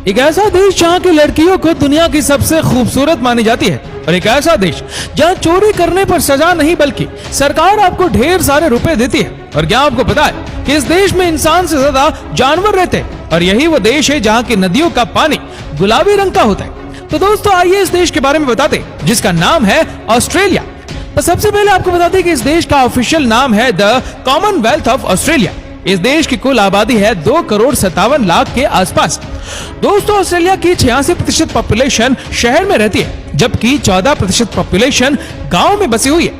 एक ऐसा देश जहाँ की लड़कियों को दुनिया की सबसे खूबसूरत मानी जाती है, और एक ऐसा देश जहाँ चोरी करने पर सजा नहीं बल्कि सरकार आपको ढेर सारे रुपए देती है। और क्या आपको पता है कि इस देश में इंसान से ज्यादा जानवर रहते हैं, और यही वो देश है जहाँ की नदियों का पानी गुलाबी रंग का होता है। तो दोस्तों आइए इस देश के बारे में बताते हैं, जिसका नाम है ऑस्ट्रेलिया। तो सबसे पहले आपको बता दें कि इस देश का ऑफिशियल नाम है द कॉमनवेल्थ ऑफ ऑस्ट्रेलिया। इस देश की कुल आबादी है 2,57,00,000 के आसपास। दोस्तों ऑस्ट्रेलिया की 86% पॉपुलेशन शहर में रहती है, जबकि 14% पॉपुलेशन गांव में बसी हुई है।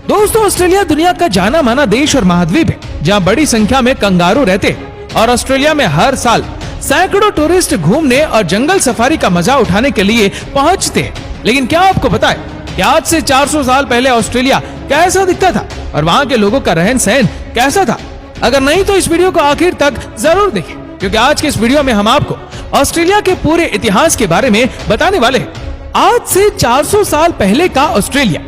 दोस्तों ऑस्ट्रेलिया दुनिया का जाना माना देश और महाद्वीप है, जहां बड़ी संख्या में कंगारू रहते हैं। और ऑस्ट्रेलिया में हर साल सैकड़ों टूरिस्ट घूमने और जंगल सफारी का मजा उठाने के लिए पहुंचते हैं। लेकिन क्या आपको पता है कि आज से 400 साल पहले ऑस्ट्रेलिया कैसा दिखता था और वहाँ के लोगों का रहन सहन कैसा था? अगर नहीं तो इस वीडियो को आखिर तक जरूर देखें, क्योंकि आज के इस वीडियो में हम आपको ऑस्ट्रेलिया के पूरे इतिहास के बारे में बताने वाले हैं। आज से 400 साल पहले का ऑस्ट्रेलिया।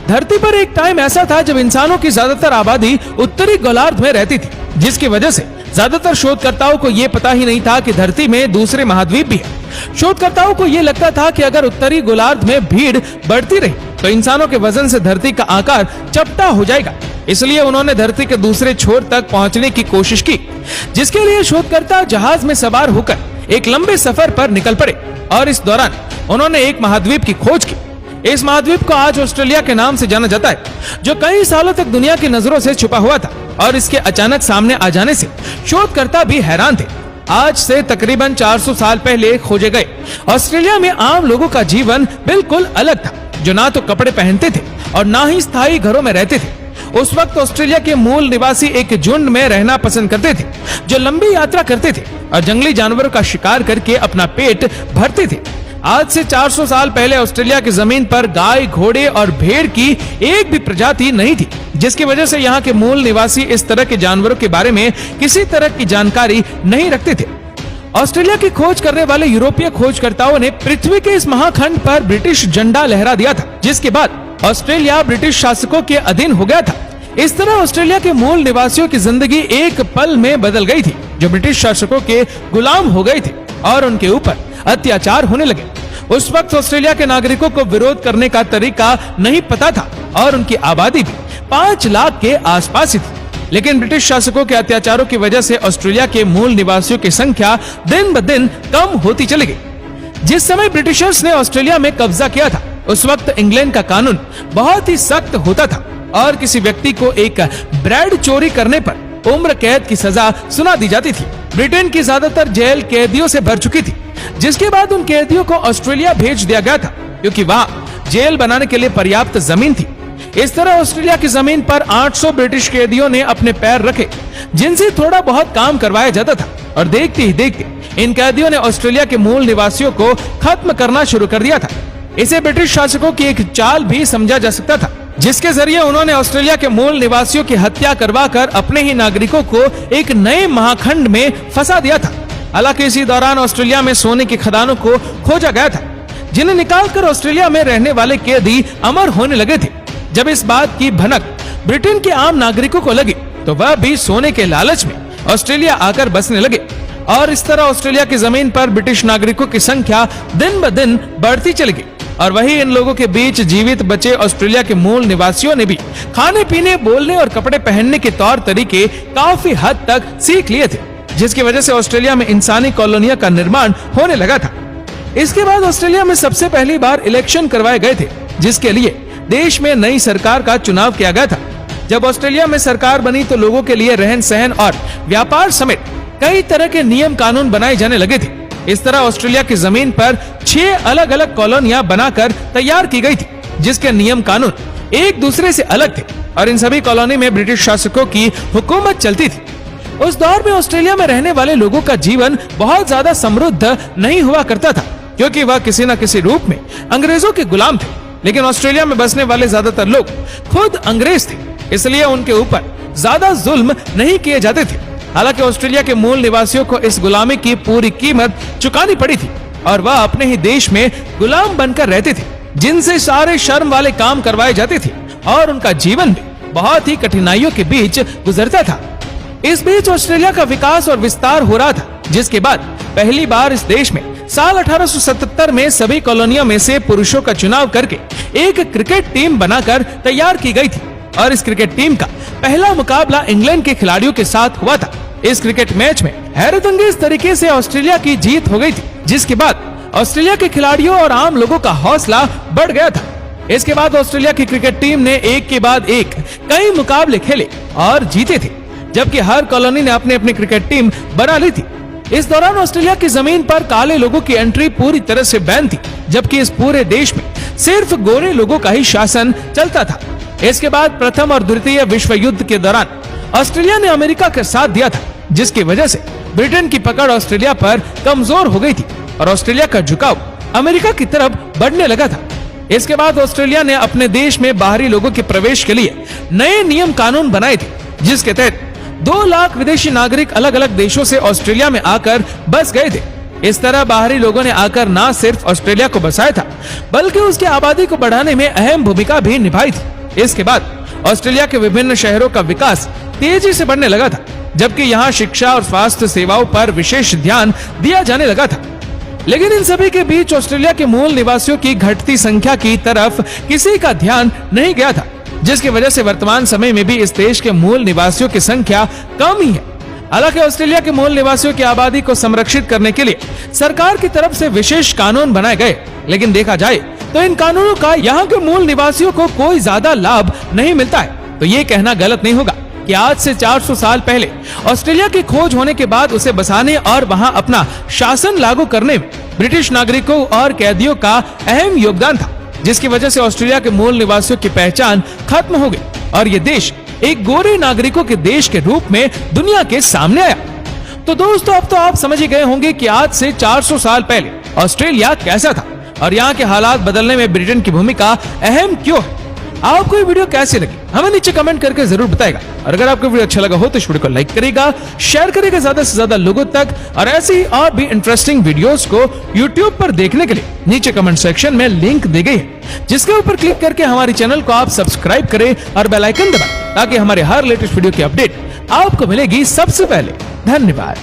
धरती पर एक टाइम ऐसा था जब इंसानों की ज्यादातर आबादी उत्तरी गोलार्ध में रहती थी, जिसकी वजह से ज्यादातर शोधकर्ताओं को ये पता ही नहीं था कि धरती में दूसरे महाद्वीप भी है। शोधकर्ताओं को ये लगता था कि अगर उत्तरी गोलार्ध में भीड़ बढ़ती रही तो इंसानों के वजन से धरती का आकार चपटा हो जाएगा। इसलिए उन्होंने धरती के दूसरे छोर तक पहुंचने की कोशिश की, जिसके लिए शोधकर्ता जहाज में सवार होकर एक लंबे सफर पर निकल पड़े। और इस दौरान उन्होंने एक महाद्वीप की खोज की। इस महाद्वीप को आज ऑस्ट्रेलिया के नाम से जाना जाता है, जो कई सालों तक दुनिया की नजरों से छुपा हुआ था। और इसके अचानक सामने आ जाने से शोधकर्ता भी हैरान थे। आज से तकरीबन 400 साल पहले खोजे गए ऑस्ट्रेलिया में आम लोगों का जीवन बिल्कुल अलग था, जो ना तो कपड़े पहनते थे और ना ही स्थायी घरों में रहते थे। उस वक्त ऑस्ट्रेलिया के मूल निवासी एक झुंड में रहना पसंद करते थे, जो लंबी यात्रा करते थे और जंगली जानवरों का शिकार करके अपना पेट भरते थे। आज से 400 साल पहले ऑस्ट्रेलिया की जमीन पर गाय, घोड़े और भेड़ की एक भी प्रजाति नहीं थी, जिसकी वजह से यहाँ के मूल निवासी इस तरह के जानवरों के बारे में किसी तरह की जानकारी नहीं रखते थे। ऑस्ट्रेलिया की खोज करने वाले यूरोपीय खोजकर्ताओं ने पृथ्वी के इस महाखंड पर ब्रिटिश झंडा लहरा दिया था, जिसके बाद ऑस्ट्रेलिया ब्रिटिश शासकों के अधीन हो गया था। इस तरह ऑस्ट्रेलिया के मूल निवासियों की जिंदगी एक पल में बदल गई थी, जो ब्रिटिश शासकों के गुलाम हो गए थे और उनके ऊपर अत्याचार होने लगे। उस वक्त ऑस्ट्रेलिया के नागरिकों को विरोध करने का तरीका नहीं पता था और उनकी आबादी भी 5 लाख के आसपास ही थी। लेकिन ब्रिटिश शासकों के अत्याचारों की वजह से ऑस्ट्रेलिया के मूल निवासियों की संख्या दिन ब दिन कम होती चली गई। जिस समय ब्रिटिशर्स ने ऑस्ट्रेलिया में कब्जा किया था, उस वक्त इंग्लैंड का कानून बहुत ही सख्त होता था और किसी व्यक्ति को एक ब्रेड चोरी करने पर उम्र कैद की सजा सुना दी जाती थी। ब्रिटेन की ज्यादातर जेल कैदियों से भर चुकी थी, जिसके बाद उन कैदियों को ऑस्ट्रेलिया भेज दिया गया था, क्योंकि वहाँ जेल बनाने के लिए पर्याप्त जमीन थी। इस तरह ऑस्ट्रेलिया की जमीन पर 800 ब्रिटिश कैदियों ने अपने पैर रखे, जिनसे थोड़ा बहुत काम करवाया जाता था। और देखते ही देखते इन कैदियों ने ऑस्ट्रेलिया के मूल निवासियों को खत्म करना शुरू कर दिया था। इसे ब्रिटिश शासकों की एक चाल भी समझा जा सकता था, जिसके जरिए उन्होंने ऑस्ट्रेलिया के मूल निवासियों की हत्या करवाकर अपने ही नागरिकों को एक नए महाखंड में फंसा दिया था। हालांकि इसी दौरान ऑस्ट्रेलिया में सोने की खदानों को खोजा गया था, जिन्हें निकालकर ऑस्ट्रेलिया में रहने वाले कैदी अमर होने लगे थे। जब इस बात की भनक ब्रिटेन के आम नागरिकों को लगी, तो वह भी सोने के लालच में ऑस्ट्रेलिया आकर बसने लगे। और इस तरह ऑस्ट्रेलिया की जमीन पर ब्रिटिश नागरिकों की संख्या दिन ब दिन बढ़ती चली गई। और वही इन लोगों के बीच जीवित बचे ऑस्ट्रेलिया के मूल निवासियों ने भी खाने पीने, बोलने और कपड़े पहनने के तौर तरीके काफी हद तक सीख लिए थे, जिसकी वजह से ऑस्ट्रेलिया में इंसानी कॉलोनियों का निर्माण होने लगा था। इसके बाद ऑस्ट्रेलिया में सबसे पहली बार इलेक्शन करवाए गए थे, जिसके लिए देश में नई सरकार का चुनाव किया गया था। जब ऑस्ट्रेलिया में सरकार बनी तो लोगों के लिए रहन सहन और व्यापार समेत कई तरह के नियम कानून बनाए जाने लगे थे। इस तरह ऑस्ट्रेलिया की जमीन पर 6 अलग अलग कॉलोनियां बनाकर तैयार की गई थी, जिसके नियम कानून एक दूसरे से अलग थे और इन सभी कॉलोनी में ब्रिटिश शासकों की हुकूमत चलती थी। उस दौर में ऑस्ट्रेलिया में रहने वाले लोगों का जीवन बहुत ज्यादा समृद्ध नहीं हुआ करता था, क्योंकि वह किसी न किसी रूप में अंग्रेजों के गुलाम थे। लेकिन ऑस्ट्रेलिया में बसने वाले ज्यादातर लोग खुद अंग्रेज थे, इसलिए उनके ऊपर ज्यादा जुल्म नहीं किए जाते थे। हालांकि ऑस्ट्रेलिया के मूल निवासियों को इस गुलामी की पूरी कीमत चुकानी पड़ी थी और वह अपने ही देश में गुलाम बनकर रहते थे, जिनसे सारे शर्म वाले काम करवाए जाते थे और उनका जीवन भी बहुत ही कठिनाइयों के बीच गुजरता था। इस बीच ऑस्ट्रेलिया का विकास और विस्तार हो रहा था जिसके बाद पहली बार इस देश में साल 1877 में सभी कॉलोनियों में से पुरुषों का चुनाव करके एक क्रिकेट टीम बनाकर तैयार की गई थी और इस क्रिकेट टीम का पहला मुकाबला इंग्लैंड के खिलाड़ियों के साथ हुआ था। इस क्रिकेट मैच में हैरतअंगेज तरीके से ऑस्ट्रेलिया की जीत हो गई थी, जिसके बाद ऑस्ट्रेलिया के खिलाड़ियों और आम लोगों का हौसला बढ़ गया था। इसके बाद ऑस्ट्रेलिया की क्रिकेट टीम ने एक के बाद एक कई मुकाबले खेले और जीते थे, जबकि हर कॉलोनी ने अपनी अपनी क्रिकेट टीम बना ली थी। इस दौरान ऑस्ट्रेलिया की जमीन पर काले लोगों की एंट्री पूरी तरह से बैन थी, जबकि इस पूरे देश में सिर्फ गोरे लोगों का ही शासन चलता था। इसके बाद प्रथम और द्वितीय विश्व युद्ध के दौरान ऑस्ट्रेलिया ने अमेरिका का साथ दिया था, जिसकी वजह से ब्रिटेन की पकड़ ऑस्ट्रेलिया पर कमजोर हो गई थी और ऑस्ट्रेलिया का झुकाव अमेरिका की तरफ बढ़ने लगा था। इसके बाद ऑस्ट्रेलिया ने अपने देश में बाहरी लोगों के प्रवेश के लिए नए नियम कानून बनाए थे, जिसके तहत 2 लाख विदेशी नागरिक अलग अलग देशों से ऑस्ट्रेलिया में आकर बस गए थे। इस तरह बाहरी लोगों ने आकर न सिर्फ ऑस्ट्रेलिया को बसाया था, बल्कि उसकी आबादी को बढ़ाने में अहम भूमिका भी निभाई थी। इसके बाद ऑस्ट्रेलिया के विभिन्न शहरों का विकास तेजी से बढ़ने लगा था, जबकि यहाँ शिक्षा और स्वास्थ्य सेवाओं पर विशेष ध्यान दिया जाने लगा था। लेकिन इन सभी के बीच ऑस्ट्रेलिया के मूल निवासियों की घटती संख्या की तरफ किसी का ध्यान नहीं गया था, जिसकी वजह से वर्तमान समय में भी इस देश के मूल निवासियों की संख्या कम ही है। हालांकि ऑस्ट्रेलिया के मूल निवासियों की आबादी को संरक्षित करने के लिए सरकार की तरफ से विशेष कानून बनाए गए, लेकिन देखा जाए तो इन कानूनों का यहाँ के मूल निवासियों को कोई ज्यादा लाभ नहीं मिलता है। तो ये कहना गलत नहीं होगा कि आज से 400 साल पहले ऑस्ट्रेलिया की खोज होने के बाद उसे बसाने और वहाँ अपना शासन लागू करने में ब्रिटिश नागरिकों और कैदियों का अहम योगदान था, जिसकी वजह से ऑस्ट्रेलिया के मूल निवासियों की पहचान खत्म हो गई और ये देश एक गोरे नागरिकों के देश के रूप में दुनिया के सामने आया। तो दोस्तों, अब तो आप समझ ही गए होंगे कि आज से 400 साल पहले ऑस्ट्रेलिया कैसा था और यहाँ के हालात बदलने में ब्रिटेन की भूमिका अहम क्यों है। आपको ये वीडियो कैसी लगी हमें नीचे कमेंट करके जरूर बताएगा, और अगर आपको वीडियो अच्छा लगा हो तो इस वीडियो को लाइक करेगा, शेयर करेगा ज्यादा से ज्यादा लोगों तक, और ऐसी और भी इंटरेस्टिंग वीडियोस को यूट्यूब पर देखने के लिए नीचे कमेंट सेक्शन में लिंक दी गई है, जिसके ऊपर क्लिक करके हमारे चैनल को आप सब्सक्राइब करें और बेल आइकन दबाएं, ताकि हमारे हर लेटेस्ट वीडियो की अपडेट आपको मिलेगी सबसे पहले। धन्यवाद।